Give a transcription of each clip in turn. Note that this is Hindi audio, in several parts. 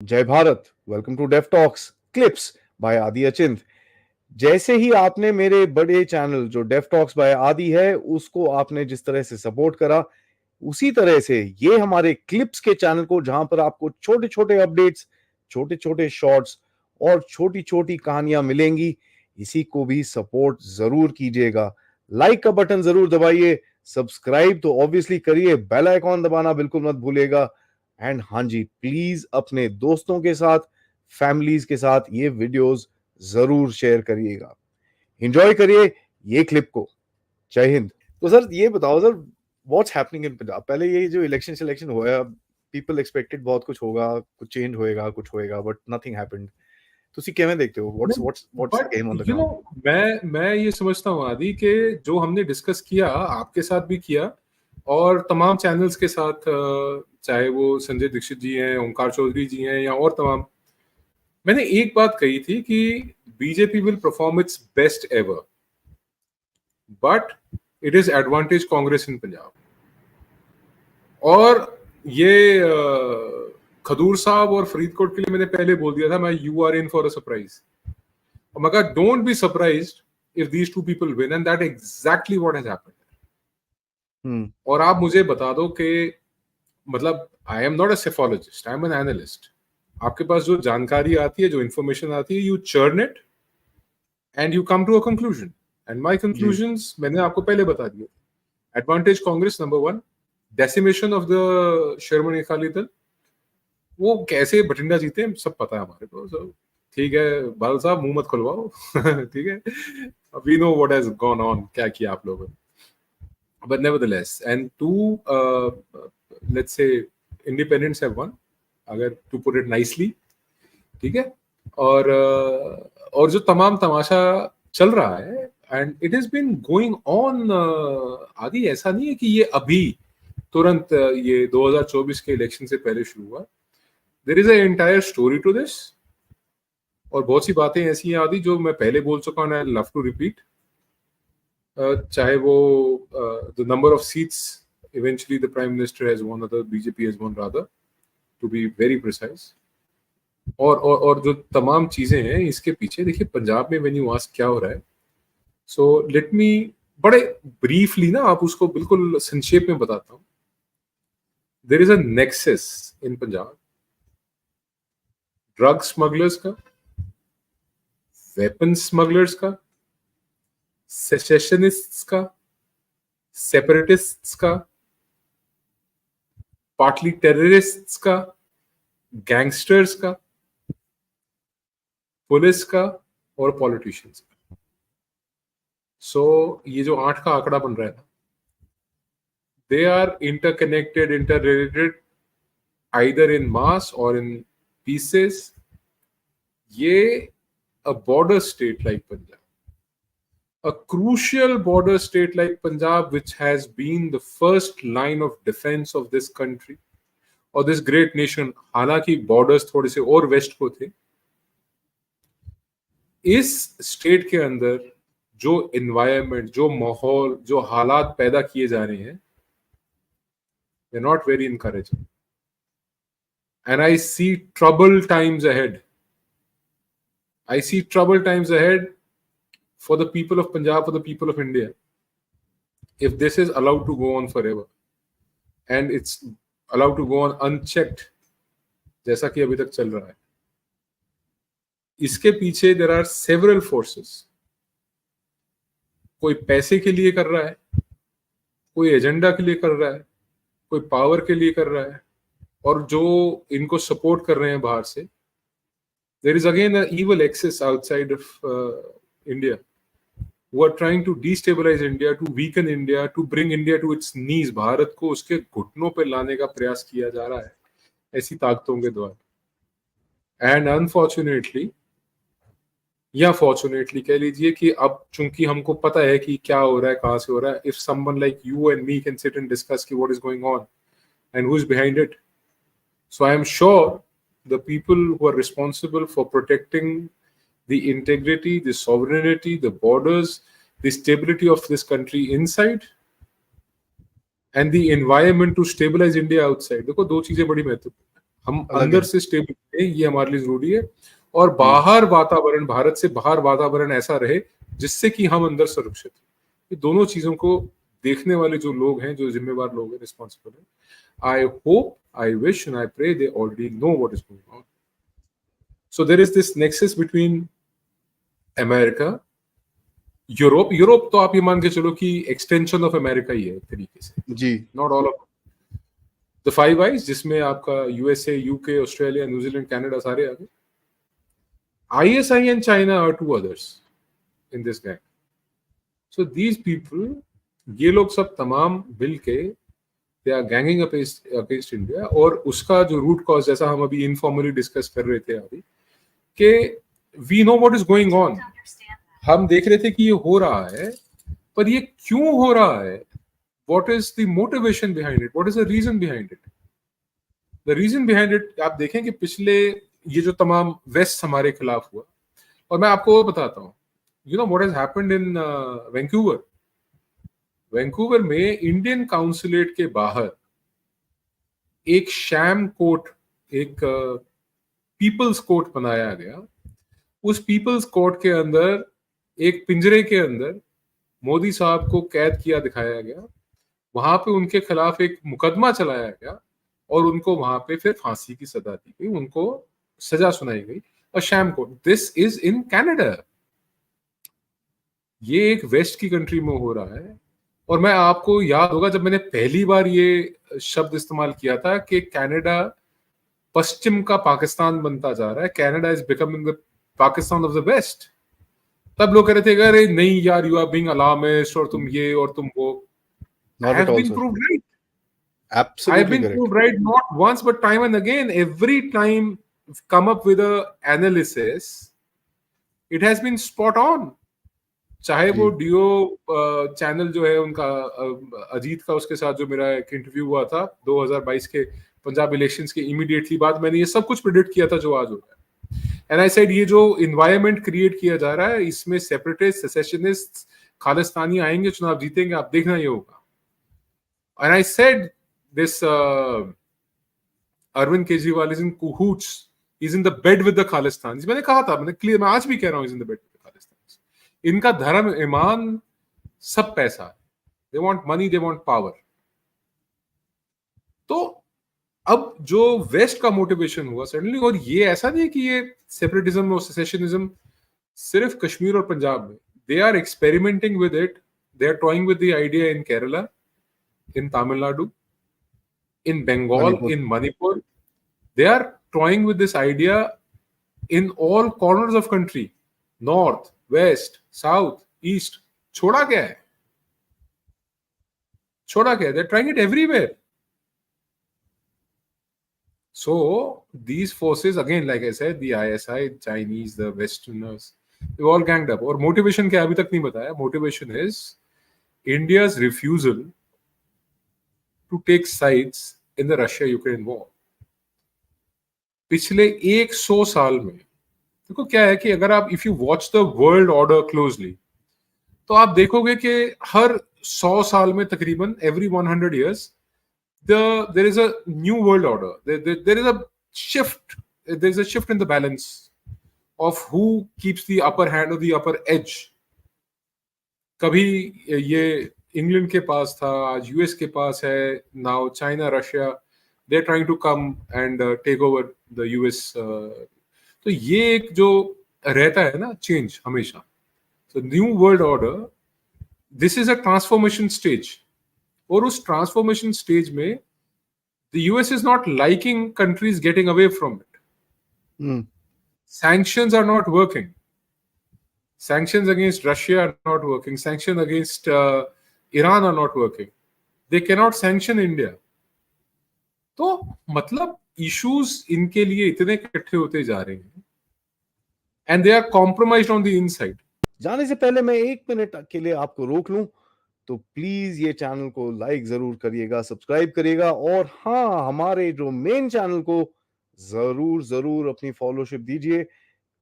जय Bharat. Welcome to Def Talks clips by Aadi Achint. जैसे ही आपने मेरे बड़े चैनल जो डेफ टॉक्स बाय आदि है उसको आपने जिस तरह से सपोर्ट करा, उसी तरह से ये हमारे क्लिप्स के चैनल को, जहां पर आपको छोटे छोटे अपडेट्स, छोटे छोटे शॉर्ट्स और छोटी छोटी कहानियां मिलेंगी, इसी को भी सपोर्ट जरूर कीजिएगा। लाइक का बटन जरूर दबाइए, सब्सक्राइब तो ऑब्वियसली करिए, बेल आइकॉन दबाना बिल्कुल मत भूलिएगा। एंड हाँ जी, प्लीज अपने दोस्तों के साथ, फैमिलीज के साथ ये वीडियोस जरूर शेयर करिएगा। एंजॉय करिए ये क्लिप को। जय हिंद। तो सर ये बताओ sir, what's happening in Punjab? पहले ये जो इलेक्शन सिलेक्शन हुआ, पीपल एक्सपेक्टेड बहुत कुछ होगा, कुछ चेंज होएगा, कुछ होएगा, बट नथिंग हैपेंड। ਤੁਸੀਂ ਕਿਵੇਂ देखते हो? What's the but game on the you know, ground? मैं ये समझता हूँ आदि के जो हमने डिस्कस किया आपके साथ भी किया और तमाम चैनल्स के साथ, चाहे वो संजय दीक्षित जी हैं, ओंकार चौधरी जी हैं या और तमाम, मैंने एक बात कही थी कि BJP will perform its best ever, but it is advantage Congress in Punjab. और ये खदूर साहब और फरीदकोट के लिए मैंने पहले बोल दिया था, मैं you are in for a surprise. और मैं कहा don't be surprised if these two people win, and that exactly what has happened. और आप मुझे बता दो कि मतलब I am not a psephologist, I am an analyst. आपके पास जो जानकारी आती है, जो इंफॉर्मेशन आती है, you churn it and you come to a conclusion. And my conclusions मैंने आपको पहले बता दिए। Advantage Congress number 1, decimation of the Shiromani Akali Dal. वो कैसे बठिंडा जीते सब पता है हमारे को, so, ठीक है बाल साहब मुंह मत खुलवाओ ठीक है, we know what has gone on, क्या किया आप लोगों ने। But nevertheless, and two let's say independents have won, अगर टू पुट इट नाइसली, ठीक है। और जो तमाम तमाशा चल रहा है, and it has been going on Aadi, ऐसा नहीं है कि ये अभी तुरंत ये 2024 के इलेक्शन से पहले शुरू हुआ। There is an entire story to this, और बहुत सी बातें ऐसी हैं आदि जो मैं पहले बोल चुका हूं, आई लव टू रिपीट। चाहे वो the number of seats eventually the prime minister has won, or the BJP has won rather, to be very precise, और जो तमाम चीजें हैं इसके पीछे, देखिए पंजाब में व्हेन यू आस्क क्या हो रहा है, सो लेट मी बड़े ब्रीफली ना आप उसको बिल्कुल संक्षेप में बताता हूं। There is a nexus in Punjab, drug smugglers का, वेपन स्मगलर्स का, सेशनिस्ट्स का, सेपरेटिस्ट्स का, पार्टली टेररिस्ट्स का, गैंगस्टर्स का, पुलिस का और पॉलिटिशियंस का। सो ये जो 8 का आंकड़ा बन रहा है ना, they are interconnected, interrelated, either in mass और इन पीसेस। ये a border state like Punjab, a crucial border state like Punjab, which has been the first line of defense of this country or this great nation, हालांकि borders थोड़े से और वेस्ट को थे, इस स्टेट के अंदर जो environment, जो माहौल, जो हालात पैदा किए जा रहे हैं, they're not very encouraging, and I see troubled times ahead. I see troubled times ahead for the people of Punjab, for the people of India, if this is allowed to go on forever, and it's allowed to go on unchecked जैसा कि अभी तक चल रहा है। इसके पीछे there are several forces. कोई पैसे के लिए कर रहा है, कोई एजेंडा के लिए कर रहा है, कोई पावर के लिए कर रहा है, और जो इनको सपोर्ट कर रहे हैं बाहर से, there is again an evil axis outside of India who are trying to destabilize India, to weaken India, to bring India to its knees. Bharat को उसके घुटनों पर लाने का प्रयास किया जा रहा है ऐसी ताकतों के द्वारा। एंड अनफॉर्चुनेटली या फॉर्चुनेटली कह लीजिए कि अब चूंकि हमको पता है कि क्या हो रहा है, कहां से हो रहा है, if someone like you and me can sit and discuss कि what is going on and who is behind it, so I am sure the people who are responsible for protecting the integrity, the sovereignty, the borders, the stability of this country inside, and the environment to stabilize India outside. देखो दो चीजें बड़ी महत्वपूर्ण है। हम अलग अंदर है। से स्टेबल रहे, ये हमारे लिए जरूरी है। और बाहर वातावरण, भारत से बाहर वातावरण ऐसा रहे जिससे कि हम अंदर सुरक्षित। ये दोनों चीजों को देखने वाले जो लोग हैं, जो जिम्मेवार लोग हैं, रिस्पॉन्सिबल हैं, I hope, I wish, and I pray they already know what is going on. So there is this nexus between America, Europe तो आप ये मान के चलो कि एक्सटेंशन ऑफ अमेरिका ही है एक तरीके से, जी। Not all of the five eyes, जिसमें आपका USA, UK, Australia, New Zealand, Canada सारे आ गए। ISI and China are two others in this gang. So these people, ये लोग सब तमाम मिल के they are ganging up against India। और उसका जो रूट कॉज, जैसा हम अभी इनफॉर्मली डिस्कस कर रहे थे अभी, कि we know what is going on, हम देख रहे थे कि ये हो रहा है, पर ये क्यों हो रहा है? What is the motivation behind it? What is the reason behind it? The reason behind it, आप देखें कि पिछले ये जो तमाम वेस्ट हमारे खिलाफ हुआ, और मैं आपको बताता हूँ, you know what has happened in Vancouver? Vancouver में इंडियन काउंसुलेट के बाहर एक शैम कोर्ट, एक पीपल्स कोर्ट बनाया गया। उस पीपल्स कोर्ट के अंदर, एक पिंजरे के अंदर मोदी साहब को कैद किया दिखाया गया। वहां पे उनके खिलाफ एक मुकदमा चलाया गया और उनको वहां पे फिर फांसी की सजा दी गई, उनको सजा सुनाई गई। और sham court, this is in Canada. ये एक वेस्ट की कंट्री में हो रहा है। और मैं, आपको याद होगा जब मैंने पहली बार ये शब्द इस्तेमाल किया था कि कनाडा पश्चिम का पाकिस्तान बनता जा रहा है, Canada is becoming the Pakistan of the west, तब लोग कह रहे थे अरे नहीं यार, यू आर बीइंग अलार्मिस्ट, और तुम ये और तुम वो। I have been proved right. Absolutely I have been correct. proved right not once but time and again. Every time come up with a analysis, it has been spot on. चाहे वो डीओ चैनल जो है उनका, अजीत का, उसके साथ जो मेरा एक इंटरव्यू हुआ था 2022 के पंजाब इलेक्शंस के इमीडिएटली बाद, मैंने ये सब कुछ प्रेडिक्ट किया था जो आज हो रहा है। एंड आई सेड ये जो इन्वायरमेंट क्रिएट किया जा रहा है, इसमें सेपरेटिस्ट, सेसेशनिस्ट, खालिस्तानी आएंगे, चुनाव जीतेंगे, आप देखना ये होगा। And I said this Arvind Kejriwal is in cahoots, he's in the bed with the Khalistanis। मैंने कहा था, मैंने क्लियर, मैं आज भी कह रहा हूँ, he's in the bed with the Khalistanis। इनका धर्म, ईमान, सब पैसा है। They want money, they want power। तो अब जो वेस्ट का मोटिवेशन हुआ सडनली, और ये ऐसा नहीं है कि ये सेपरेटिज्म और सेसेशनिज्म सिर्फ कश्मीर और पंजाब में, they are experimenting with it, they are toying with the idea in Kerala, in Tamil Nadu, in Bengal, in Manipur. They are toying with this idea in all corners of country, north, west, south, east. छोड़ा क्या है? छोड़ा क्या है? They're trying it everywhere. So these forces, again, like I said, the ISI, Chinese, the Westerners, they've all ganged up. और motivation क्या अभी तक नहीं बताया? Motivation is India's refusal to take sides in the Russia-Ukraine war। पिछले 100 साल में देखो क्या है कि अगर आप, if you watch the world order closely, तो आप देखोगे कि हर 100 साल में तकरीबन every 100 years there is a new world order, there is a shift in the balance of who keeps the upper hand or the upper edge। कभी ये इंग्लैंड के पास था, आज यूएस के पास है, now China, Russia, they are trying to come and take over the US. तो ये एक जो रहता है ना चेंज हमेशा, तो new world order, this is a transformation stage. और उस ट्रांसफॉर्मेशन स्टेज में the US is not liking countries getting away from it. Sanctions are not working, sanctions against Russia are not working, sanctions against Iran are not working, they cannot sanction India। तो मतलब इश्यूज इनके लिए इतने इकट्ठे होते जा रहे हैं, and they are compromised on the inside। जाने से पहले मैं 1 मिनट के लिए आपको रोक लूं, तो प्लीज ये चैनल को लाइक जरूर करिएगा, सब्सक्राइब करिएगा, और हाँ, हमारे जो मेन चैनल को जरूर अपनी फॉलोशिप दीजिए,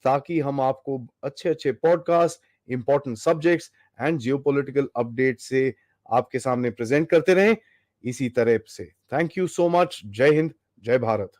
ताकि हम आपको अच्छे podcast, important subjects and geopolitical update से आपके सामने प्रेजेंट करते रहें इसी तरह से। Thank you so much. जय हिंद, जय भारत।